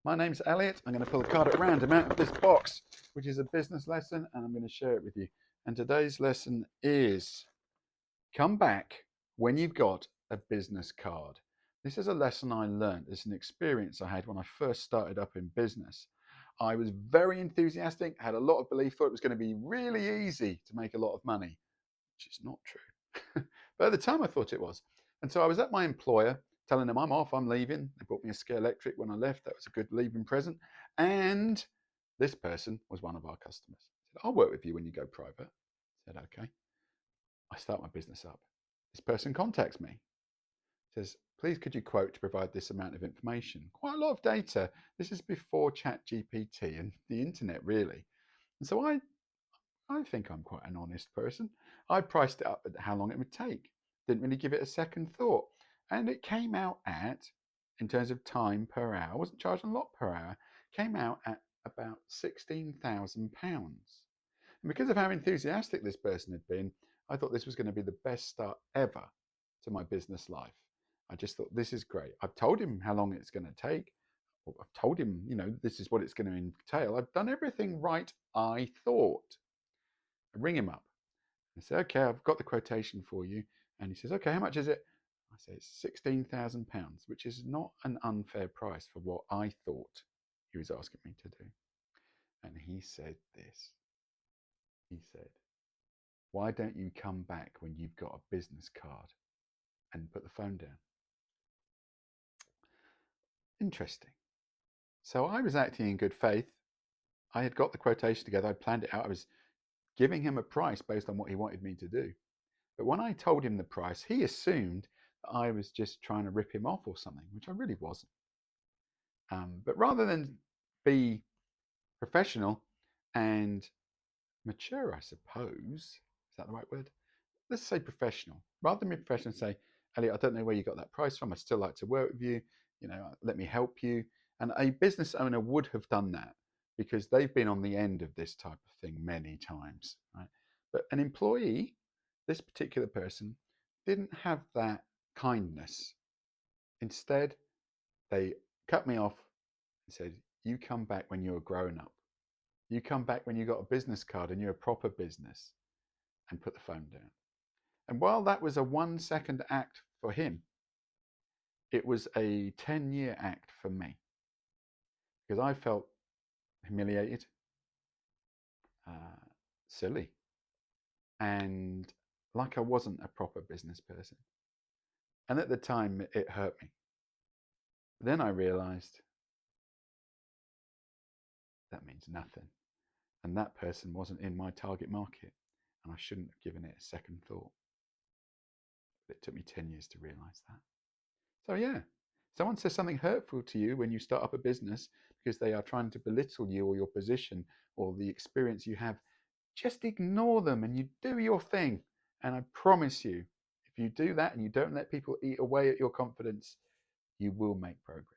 My name's Elliot. I'm going to pull a card at random out of this box, which is a business lesson, and I'm going to share it with you. And today's lesson is come back when you've got a business card. This is a lesson I learned. It's an experience I had when I first started up in business. I was very enthusiastic, had a lot of belief, thought it was going to be really easy to make a lot of money, which is not true. But at the time, I thought it was. And so I was at my employer telling them I'm off, I'm leaving. They bought me a Scale Electric when I left. That was a good leaving present. And this person was one of our customers. He said, I'll work with you when you go private. I said, okay. I start my business up. This person contacts me, says, please could you quote to provide this amount of information? Quite a lot of data. This is before ChatGPT and the internet, really. And so I think I'm quite an honest person. I priced it up at how long it would take. Didn't really give it a second thought. And it came out at, in terms of time per hour, I wasn't charging a lot per hour, came out at about £16,000. And because of how enthusiastic this person had been, I thought this was going to be the best start ever to my business life. I just thought, this is great. I've told him how long it's going to take. I've told him, this is what it's going to entail. I've done everything right, I thought. I ring him up. I say, okay, I've got the quotation for you. And he says, okay, how much is it? I say, it's £16,000, which is not an unfair price for what I thought he was asking me to do. And he said this. He said, why don't you come back when you've got a business card and put the phone down? Interesting. So I was acting in good faith. I had got the quotation together. I planned it out. I was giving him a price based on what he wanted me to do. But when I told him the price, he assumed that I was just trying to rip him off or something, which I really wasn't. But rather than be professional and mature, I suppose, is that the right word? Let's say professional. Rather than be professional and say, Elliot, I don't know where you got that price from. I'd still like to work with you. Let me help you. And a business owner would have done that because they've been on the end of this type of thing many times, right? But an employee, this particular person, didn't have that kindness. Instead, they cut me off and said, you come back when you're grown up. You come back when you got a business card and you're a proper business, and put the phone down. And while that was a 1 second act for him, it was a 10-year act for me because I felt humiliated, silly, and like I wasn't a proper business person. And at the time, it hurt me. Then I realized that means nothing. And that person wasn't in my target market. And I shouldn't have given it a second thought. But it took me 10 years to realize that. So, yeah, someone says something hurtful to you when you start up a business because they are trying to belittle you or your position or the experience you have. Just ignore them and you do your thing. And I promise you, if you do that and you don't let people eat away at your confidence, you will make progress.